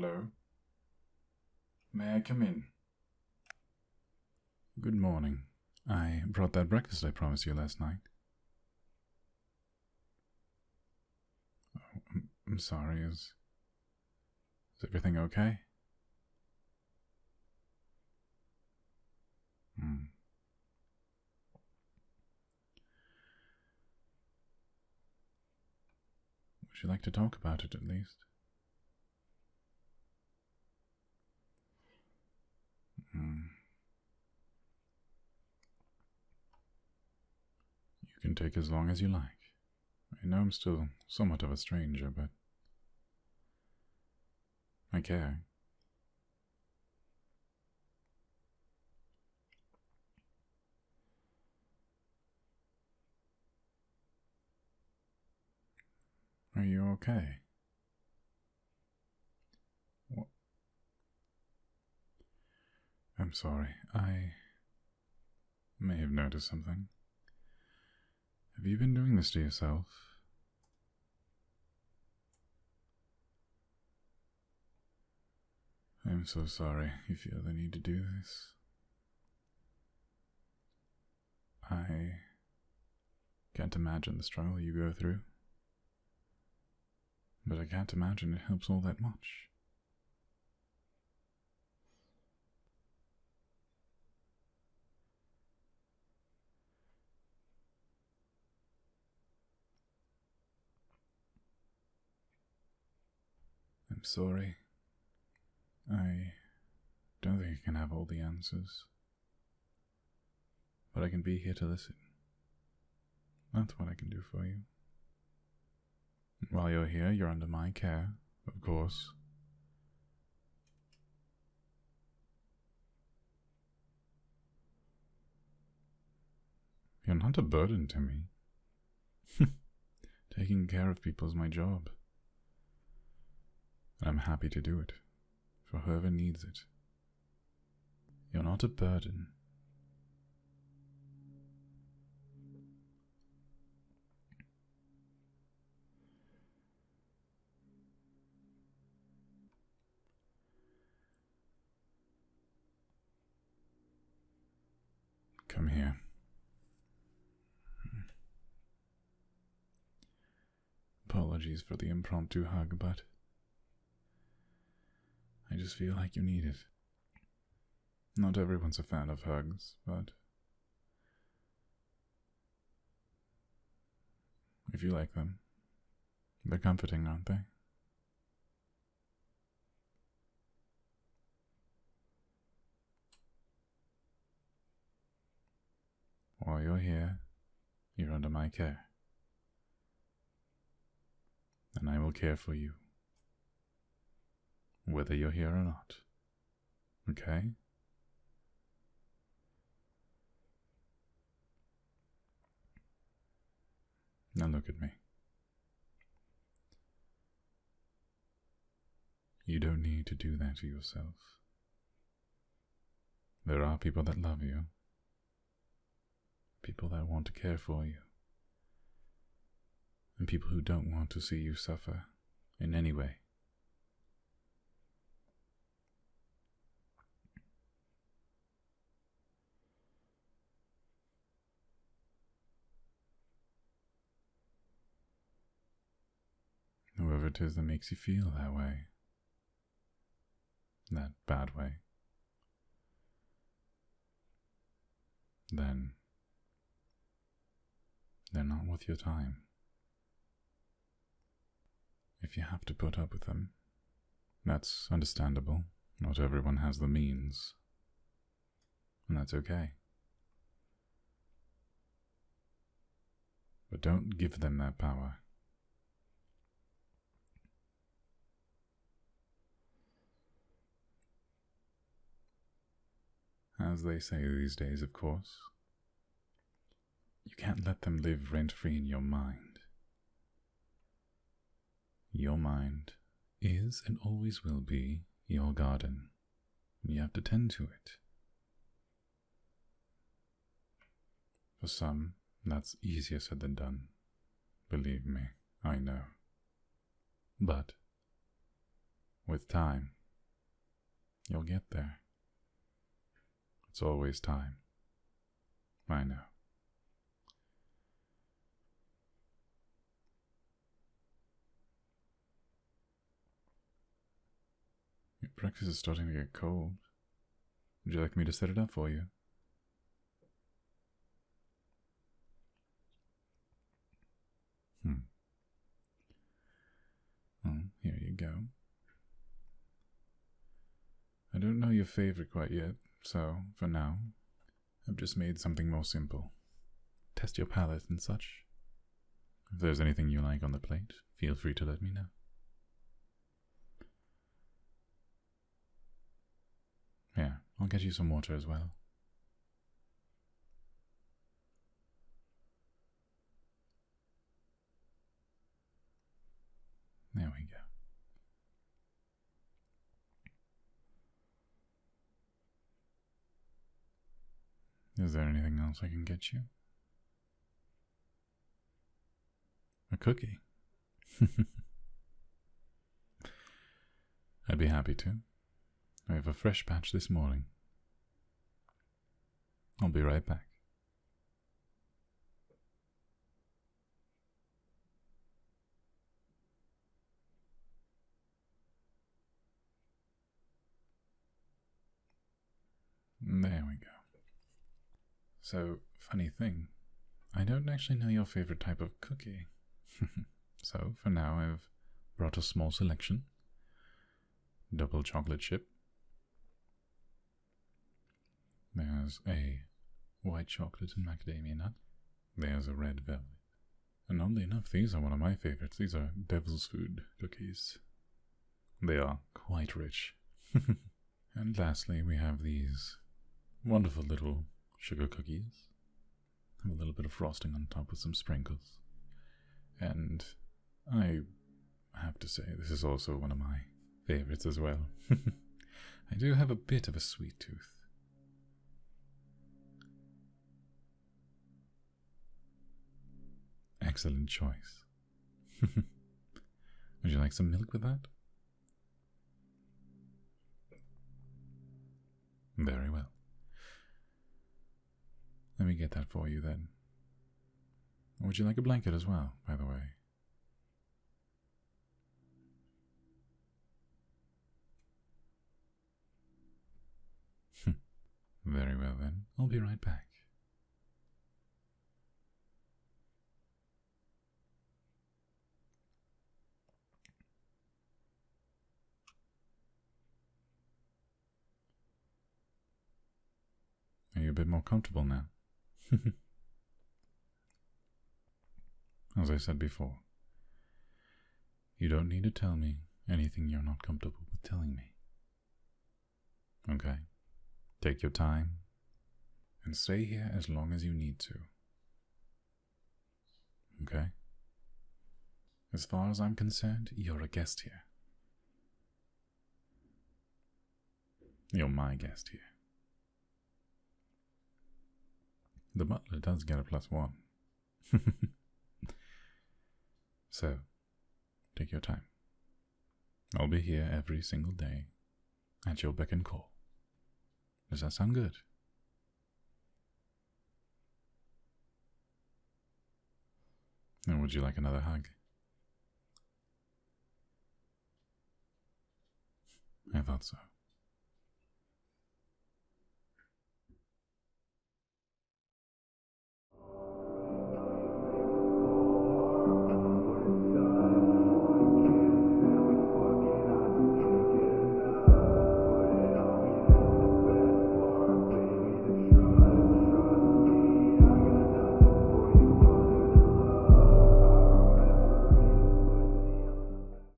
Hello? May I come in? Good morning. I brought that breakfast I promised you last night. Oh, I'm sorry, is everything okay? Would you like to talk about it at least? You can take as long as you like. I know I'm still somewhat of a stranger, but I care. Are you okay? What? I'm sorry. I may have noticed something. Have you been doing this to yourself? I'm so sorry you feel the need to do this. I can't imagine the struggle you go through, but I can't imagine it helps all that much. I'm sorry. I don't think I can have all the answers, but I can be here to listen. That's what I can do for you. While you're here, you're under my care, of course. You're not a burden to me. Taking care of people is my job. And I'm happy to do it, for whoever needs it. You're not a burden. Come here. Apologies for the impromptu hug, but I just feel like you need it. Not everyone's a fan of hugs, but if you like them, they're comforting, aren't they? While you're here, you're under my care. And I will care for you, whether you're here or not. Okay? Now look at me. You don't need to do that to yourself. There are people that love you, people that want to care for you, and people who don't want to see you suffer in any way. Whoever it is that makes you feel that way, that bad way, then they're not worth your time. If you have to put up with them, that's understandable. Not everyone has the means, and that's okay. But don't give them that power. As they say these days, of course, you can't let them live rent-free in your mind. Your mind is and always will be your garden. You have to tend to it. For some, that's easier said than done. Believe me, I know. But With time, you'll get there. It's always time. I know. Your breakfast is starting to get cold. Would you like me to set it up for you? Well, here you go. I don't know your favorite quite yet, so for now, I've just made something more simple. Test your palate and such. If there's anything you like on the plate, feel free to let me know. Yeah, I'll get you some water as well. There we go. Is there anything else I can get you? A cookie? I'd be happy to. I have a fresh batch this morning. I'll be right back. There we go. So, funny thing, I don't actually know your favorite type of cookie. So, for now, I've brought a small selection. Double chocolate chip. There's a white chocolate and macadamia nut. There's a red velvet. And oddly enough, these are one of my favorites. These are devil's food cookies. They are quite rich. And lastly, we have these wonderful little sugar cookies. Have a little bit of frosting on top with some sprinkles. And I have to say, this is also one of my favorites as well. I do have a bit of a sweet tooth. Excellent choice. Would you like some milk with that? Very well. Let me get that for you then. Would you like a blanket as well, by the way? Very well then. I'll be right back. Are you a bit more comfortable now? As I said before, you don't need to tell me anything you're not comfortable with telling me. Okay? Take your time and stay here as long as you need to. Okay? As far as I'm concerned, you're a guest here. You're my guest here. The butler does get a +1. So, take your time. I'll be here every single day at your beck and call. Does that sound good? And would you like another hug? I thought so.